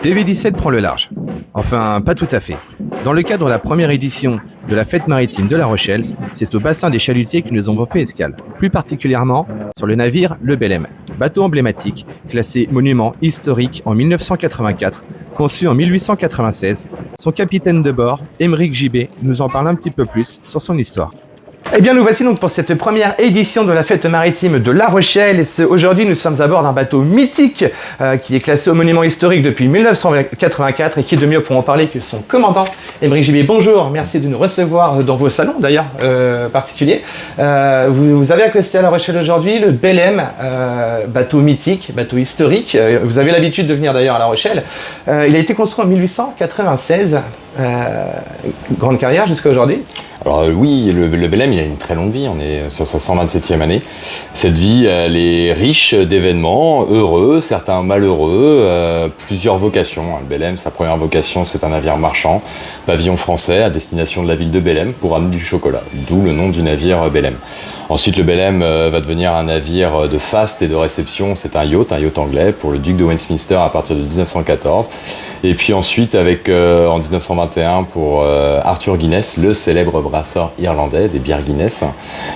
DV17 prend le large. Enfin, pas tout à fait. Dans le cadre de la première édition de la fête maritime de La Rochelle, c'est au bassin des Chalutiers que nous avons fait escale. Plus particulièrement sur le navire Le Belem, bateau emblématique, classé monument historique en 1984, conçu en 1896. Son capitaine de bord, Émeric Gibet, nous en parle un petit peu plus sur son histoire. Eh bien, nous voici donc pour cette première édition de la fête maritime de La Rochelle. Aujourd'hui, nous sommes à bord d'un bateau mythique qui est classé au monument historique depuis 1984 et qui est de mieux pour en parler que son commandant, Émeric Gibet. Bonjour, merci de nous recevoir dans vos salons d'ailleurs particuliers. Vous avez accosté à La Rochelle aujourd'hui le Belem, bateau mythique, bateau historique. Vous avez l'habitude de venir d'ailleurs à La Rochelle. Il a été construit en 1896. Grande carrière jusqu'à aujourd'hui. Alors oui, le Belem, il a une très longue vie, on est sur sa 127e année. Cette vie, elle est riche d'événements heureux, certains malheureux, plusieurs vocations. Le Belem, sa première vocation, c'est un navire marchand, pavillon français à destination de la ville de Belem pour amener du chocolat, d'où le nom du navire Belem. Ensuite, le Belem va devenir un navire de faste et de réception, c'est un yacht anglais pour le duc de Westminster à partir de 1914. Et puis ensuite, en 1921, pour Arthur Guinness, le célèbre brasseur irlandais des bières Guinness.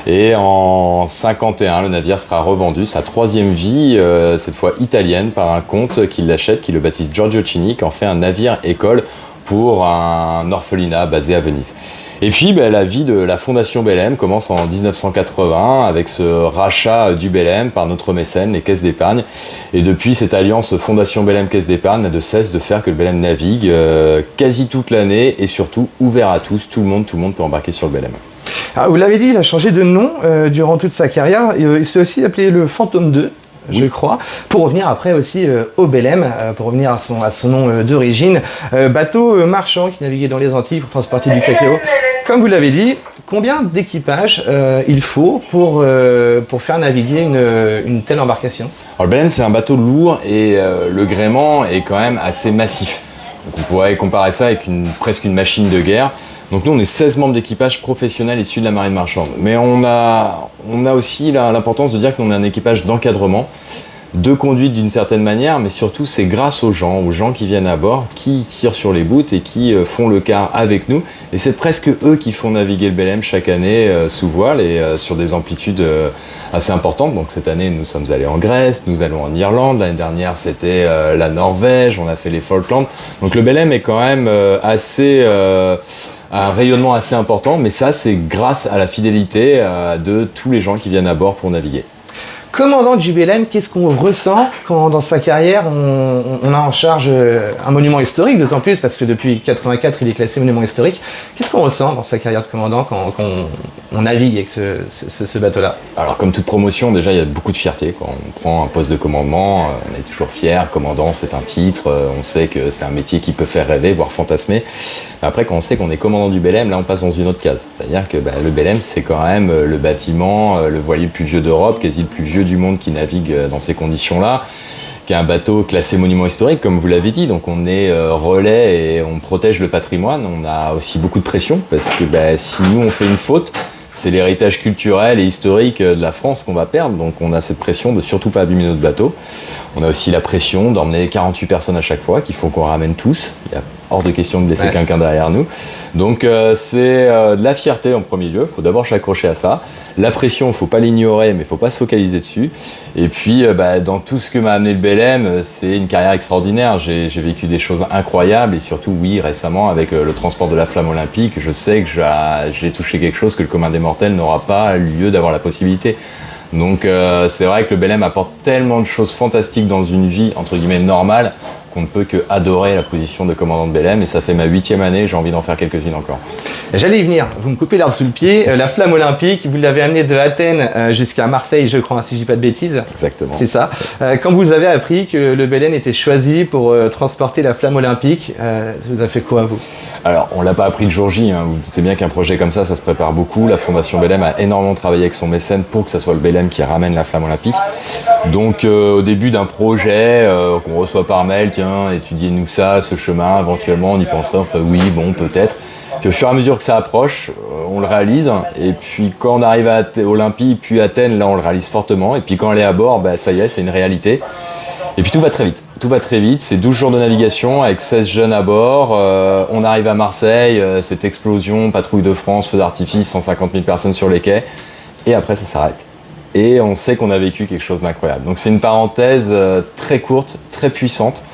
Et en 1951, le navire sera revendu, sa troisième vie, cette fois italienne, par un comte qui l'achète, qui le baptise Giorgio Cini, qui en fait un navire école pour un orphelinat basé à Venise. Et puis la vie de la Fondation Belem commence en 1980 avec ce rachat du Belem par notre mécène, les caisses d'épargne. Et depuis, cette alliance Fondation Belem Caisse d'épargne n'a de cesse de faire que le Belem navigue quasi toute l'année et surtout ouvert à tous. Tout le monde peut embarquer sur le Belem. Ah, vous l'avez dit, il a changé de nom durant toute sa carrière. Il s'est aussi appelé le Fantôme 2. Je crois, pour revenir après aussi au Belem, pour revenir à son nom d'origine. Bateau marchand qui naviguait dans les Antilles pour transporter du cacao. Comme vous l'avez dit, combien d'équipage il faut pour faire naviguer une telle embarcation ? Alors le Belem, c'est un bateau lourd et le gréement est quand même assez massif. Donc on pourrait comparer ça avec presque une machine de guerre. Donc nous, on est 16 membres d'équipage professionnels issus de la marine marchande. Mais on a aussi l'importance de dire qu'on est un équipage d'encadrement, de conduite d'une certaine manière, mais surtout c'est grâce aux gens qui viennent à bord, qui tirent sur les bouts et qui font le quart avec nous. Et c'est presque eux qui font naviguer le Belem chaque année sous voile et sur des amplitudes assez importantes. Donc cette année, nous sommes allés en Grèce, nous allons en Irlande. L'année dernière, c'était la Norvège, on a fait les Falklands. Donc le Belem est quand même un rayonnement assez important, mais ça, c'est grâce à la fidélité de tous les gens qui viennent à bord pour naviguer. Commandant du Belem, qu'est-ce qu'on ressent quand dans sa carrière on a en charge un monument historique, d'autant plus parce que depuis 1984 il est classé monument historique. Qu'est-ce qu'on ressent dans sa carrière de commandant quand on navigue avec ce bateau-là ? Alors comme toute promotion, déjà il y a beaucoup de fierté. Quand on prend un poste de commandement, on est toujours fier. Commandant, c'est un titre, on sait que c'est un métier qui peut faire rêver, voire fantasmer. Mais après, quand on sait qu'on est commandant du Belem, là on passe dans une autre case. C'est-à-dire que le Belem, c'est quand même le bâtiment, le voilier le plus vieux d'Europe, quasi le plus vieux du monde qui navigue dans ces conditions-là, qui est un bateau classé monument historique, comme vous l'avez dit. Donc on est relais et on protège le patrimoine. On a aussi beaucoup de pression, parce que si nous on fait une faute, c'est l'héritage culturel et historique de la France qu'on va perdre. Donc on a cette pression de surtout pas abîmer notre bateau. On a aussi la pression d'emmener 48 personnes à chaque fois, qu'il faut qu'on ramène tous. Il y a hors de question de laisser quelqu'un derrière nous. Donc c'est de la fierté en premier lieu, il faut d'abord s'accrocher à ça. La pression, il ne faut pas l'ignorer, mais il ne faut pas se focaliser dessus. Et puis dans tout ce que m'a amené le Belem, c'est une carrière extraordinaire. J'ai vécu des choses incroyables et surtout, oui, récemment avec le transport de la flamme olympique, je sais que j'ai touché quelque chose que le commun des mortels n'aura pas lieu d'avoir la possibilité. Donc c'est vrai que le Belem apporte tellement de choses fantastiques dans une vie, entre guillemets, normale, qu'on ne peut que adorer la position de commandant de Belem, et ça fait ma 8e année, j'ai envie d'en faire quelques-unes encore. J'allais y venir, vous me coupez l'herbe sous le pied. La flamme olympique, vous l'avez amenée de Athènes jusqu'à Marseille, je crois, si je dis pas de bêtises. Exactement. C'est ça. Quand vous avez appris que le Belem était choisi pour transporter la flamme olympique, ça vous a fait quoi, vous ? Alors, on l'a pas appris le jour J, hein. Vous doutez bien qu'un projet comme ça se prépare beaucoup. La Fondation Belem a énormément travaillé avec son mécène pour que ça soit le Belem qui ramène la flamme olympique. Donc, au début d'un projet qu'on reçoit par mail, tiens, étudiez-nous ça, ce chemin, éventuellement on y penserait, enfin oui, bon, peut-être. Puis au fur et à mesure que ça approche, on le réalise. Et puis quand on arrive à Olympie, puis Athènes, là on le réalise fortement. Et puis quand on est à bord, ça y est, c'est une réalité. Et puis tout va très vite. Tout va très vite. C'est 12 jours de navigation avec 16 jeunes à bord. On arrive à Marseille, cette explosion, patrouille de France, feu d'artifice, 150 000 personnes sur les quais. Et après, ça s'arrête. Et on sait qu'on a vécu quelque chose d'incroyable. Donc c'est une parenthèse très courte, très puissante.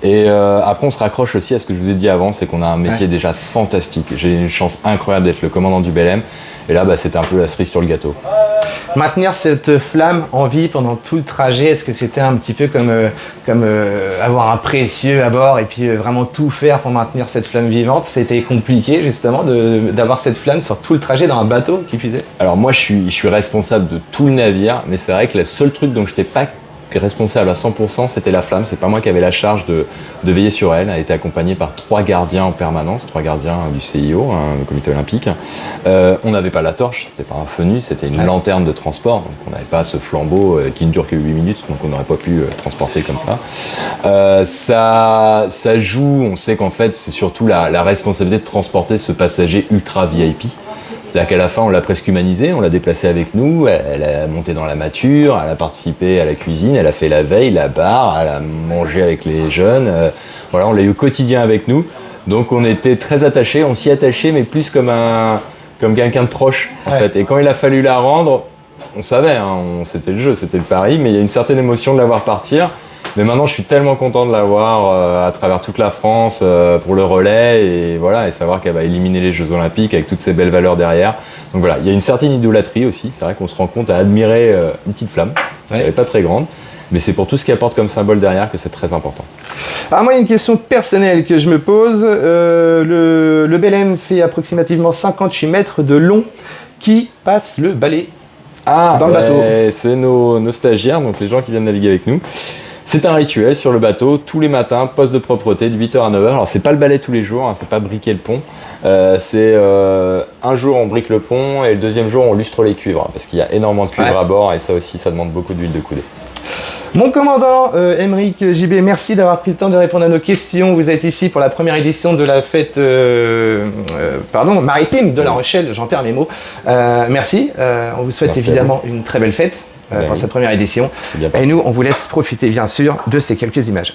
Et après, on se raccroche aussi à ce que je vous ai dit avant, c'est qu'on a un métier déjà fantastique. J'ai eu une chance incroyable d'être le commandant du Belém. Et là, c'était un peu la cerise sur le gâteau. Maintenir cette flamme en vie pendant tout le trajet, est-ce que c'était un petit peu comme avoir un précieux à bord et puis vraiment tout faire pour maintenir cette flamme vivante? C'était compliqué justement d'avoir cette flamme sur tout le trajet dans un bateau qui puisait? Alors moi, je suis responsable de tout le navire, mais c'est vrai que le seul truc dont je n'étais pas responsable à 100%, c'était la flamme. C'est pas moi qui avais la charge de veiller sur elle. Elle était accompagnée par 3 gardiens en permanence, 3 gardiens du CIO, le comité olympique. On n'avait pas la torche, c'était pas un fenus, c'était une lanterne de transport. Donc on n'avait pas ce flambeau qui ne dure que 8 minutes, donc on n'aurait pas pu transporter comme ça. Ça joue, on sait qu'en fait, c'est surtout la responsabilité de transporter ce passager ultra VIP. C'est-à-dire qu'à la fin, on l'a presque humanisé, on l'a déplacé avec nous, elle a monté dans la mâture, elle a participé à la cuisine, elle a fait la veille, la barre, elle a mangé avec les jeunes. Voilà, on l'a eu au quotidien avec nous. Donc on était très attachés, on s'y attachait, mais plus comme quelqu'un de proche, en fait. Et quand il a fallu la rendre, on savait, c'était le jeu, c'était le pari, mais il y a une certaine émotion de la voir partir. Mais maintenant, je suis tellement content de la voir à travers toute la France pour le relais et voilà, et savoir qu'elle va éliminer les Jeux Olympiques avec toutes ces belles valeurs derrière. Donc voilà, il y a une certaine idolâtrie aussi. C'est vrai qu'on se rend compte à admirer une petite flamme. Elle n'est pas très grande, mais c'est pour tout ce qu'elle apporte comme symbole derrière que c'est très important. Alors moi, il y a une question personnelle que je me pose. Le Belém fait approximativement 58 mètres de long. Qui passe le balai dans le bateau? C'est nos stagiaires, donc les gens qui viennent naviguer avec nous. C'est un rituel sur le bateau, tous les matins, poste de propreté de 8h à 9h. Alors c'est pas le balai tous les jours, c'est pas briquer le pont. C'est un jour on brique le pont et le deuxième jour on lustre les cuivres parce qu'il y a énormément de cuivre à bord et ça aussi ça demande beaucoup d'huile de coudée. Mon commandant Aymeric JB, merci d'avoir pris le temps de répondre à nos questions. Vous êtes ici pour la première édition de la fête maritime de La Rochelle, j'en perds mes mots. Merci, on vous souhaite évidemment une très belle fête pour cette première édition. Et nous, on vous laisse profiter bien sûr de ces quelques images.